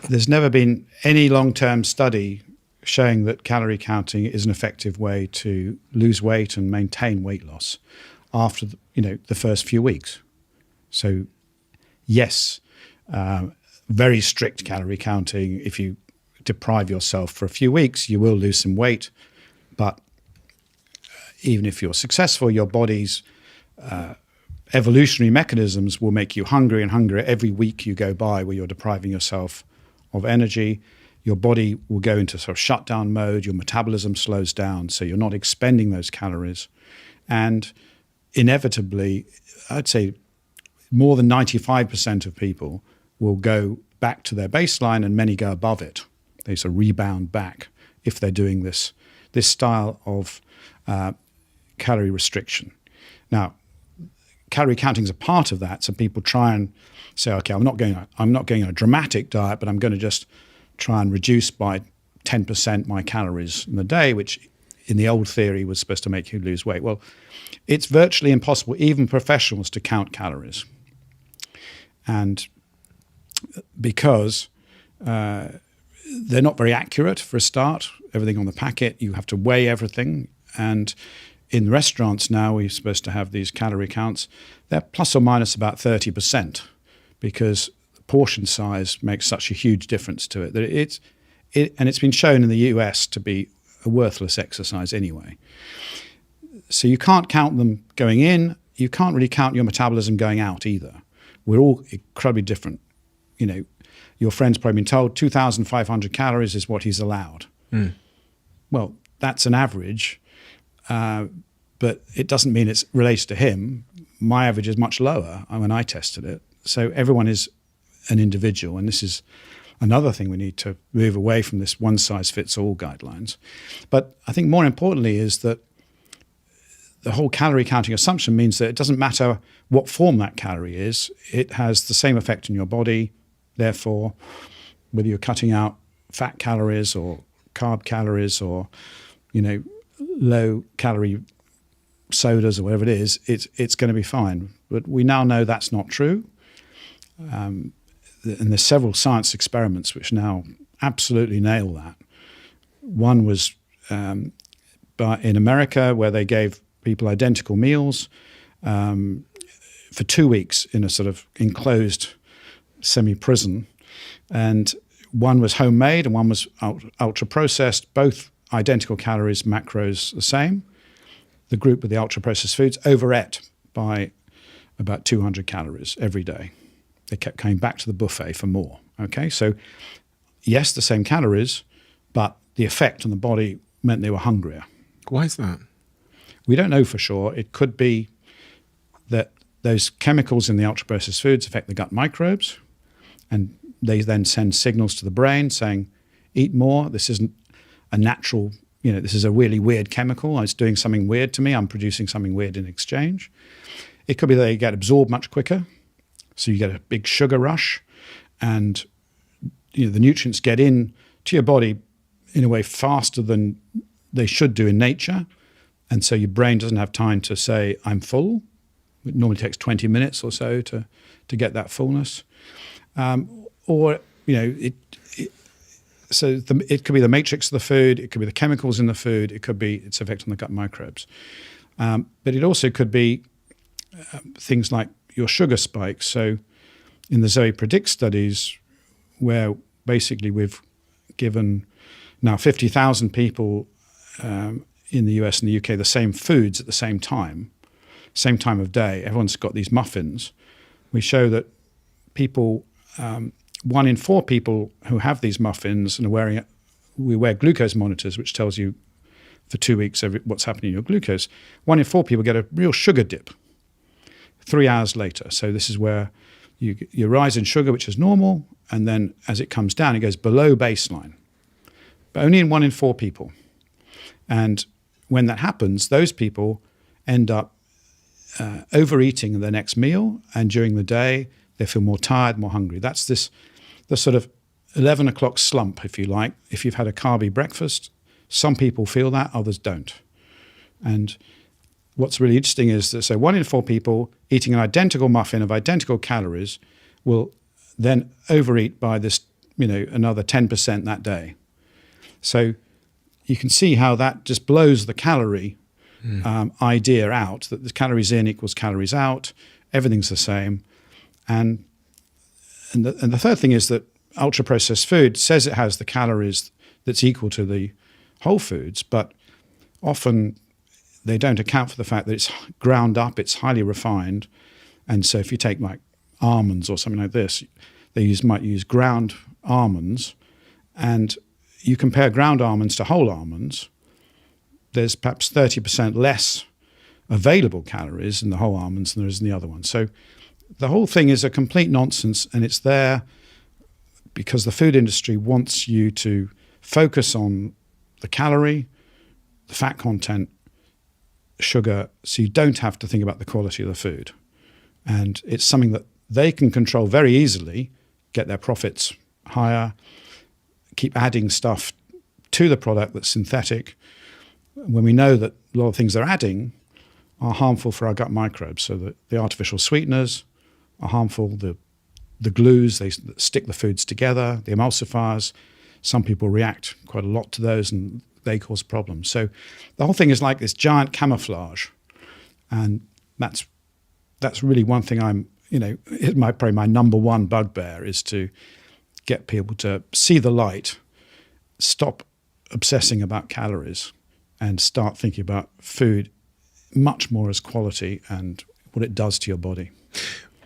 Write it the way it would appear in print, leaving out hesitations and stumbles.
there's never been any long-term study showing that calorie counting is an effective way to lose weight and maintain weight loss after the first few weeks. So yes, very strict calorie counting. If you deprive yourself for a few weeks, you will lose some weight. But even if you're successful, your body's evolutionary mechanisms will make you hungry and hungrier every week you go by where you're depriving yourself of energy. Your body will go into sort of shutdown mode. Your metabolism slows down, so you're not expending those calories. And inevitably, I'd say more than 95% of people will go back to their baseline, and many go above it. They sort of rebound back if they're doing this style of calorie restriction. Now, calorie counting is a part of that. So people try and say, okay, I'm not going on a dramatic diet, but I'm going to just try and reduce by 10% my calories in the day, which in the old theory was supposed to make you lose weight. Well, it's virtually impossible, even professionals, to count calories. And because they're not very accurate for a start, everything on the packet, you have to weigh everything. And in restaurants now, we're supposed to have these calorie counts. They're plus or minus about 30%, because portion size makes such a huge difference to it that and it's been shown in the US to be a worthless exercise anyway. So you can't count them going in. You can't really count your metabolism going out either. We're all incredibly different. Your friend's probably been told 2,500 calories is what he's allowed. Mm. Well, that's an average, but it doesn't mean it's related to him. My average is much lower when I tested it. So everyone is an individual, and this is another thing we need to move away from this one-size-fits-all guidelines. But I think more importantly is that the whole calorie counting assumption means that it doesn't matter what form that calorie is, it has the same effect in your body. Therefore, whether you're cutting out fat calories or carb calories or, low-calorie sodas or whatever it is, it's going to be fine. But we now know that's not true. And there's several science experiments which now absolutely nail that. One was in America, where they gave people identical meals for 2 weeks in a sort of enclosed semi-prison. And one was homemade and one was ultra-processed, both identical calories, macros the same. The group with the ultra-processed foods overate by about 200 calories every day. They kept coming back to the buffet for more. Okay, so yes, the same calories, but the effect on the body meant they were hungrier. Why is that? We don't know for sure. It could be that those chemicals in the ultra-processed foods affect the gut microbes, and they then send signals to the brain saying, eat more. This isn't a natural, this is a really weird chemical. It's doing something weird to me. I'm producing something weird in exchange. It could be that they get absorbed much quicker. So you get a big sugar rush, and the nutrients get in to your body in a way faster than they should do in nature. And so your brain doesn't have time to say, I'm full. It normally takes 20 minutes or so to get that fullness. It could be the matrix of the food, it could be the chemicals in the food, it could be its effect on the gut microbes. But it also could be things like your sugar spikes. So in the Zoe Predict studies, where basically we've given now 50,000 people in the US and the UK the same foods at the same time of day, everyone's got these muffins. We show that people, 1 in 4 people who have these muffins and we wear glucose monitors, which tells you for 2 weeks what's happening in your glucose. 1 in 4 people get a real sugar dip 3 hours later. So this is where you rise in sugar, which is normal, and then as it comes down, it goes below baseline. But only in 1 in 4 people. And when that happens, those people end up overeating their next meal, and during the day, they feel more tired, more hungry. That's the sort of 11 o'clock slump, if you like. If you've had a carby breakfast, some people feel that, others don't. And what's really interesting is that 1 in 4 people eating an identical muffin of identical calories will then overeat by this another 10% that day. So you can see how that just blows the calorie idea out, that the calories in equals calories out, everything's the same. And the third thing is that ultra-processed food says it has the calories that's equal to the whole foods, but often they don't account for the fact that it's ground up, it's highly refined. And so if you take like almonds or something like this, they might use ground almonds, and you compare ground almonds to whole almonds, there's perhaps 30% less available calories in the whole almonds than there is in the other ones. So the whole thing is a complete nonsense, and it's there because the food industry wants you to focus on the calorie, the fat content, sugar, so you don't have to think about the quality of the food. And it's something that they can control very easily, get their profits higher, keep adding stuff to the product that's synthetic, when we know that a lot of things they're adding are harmful for our gut microbes. So that the artificial sweeteners are harmful, the glues, they stick the foods together, the emulsifiers, some people react quite a lot to those and they cause problems. So the whole thing is like this giant camouflage. And that's really one thing probably my number one bugbear is to get people to see the light, stop obsessing about calories, and start thinking about food much more as quality and what it does to your body.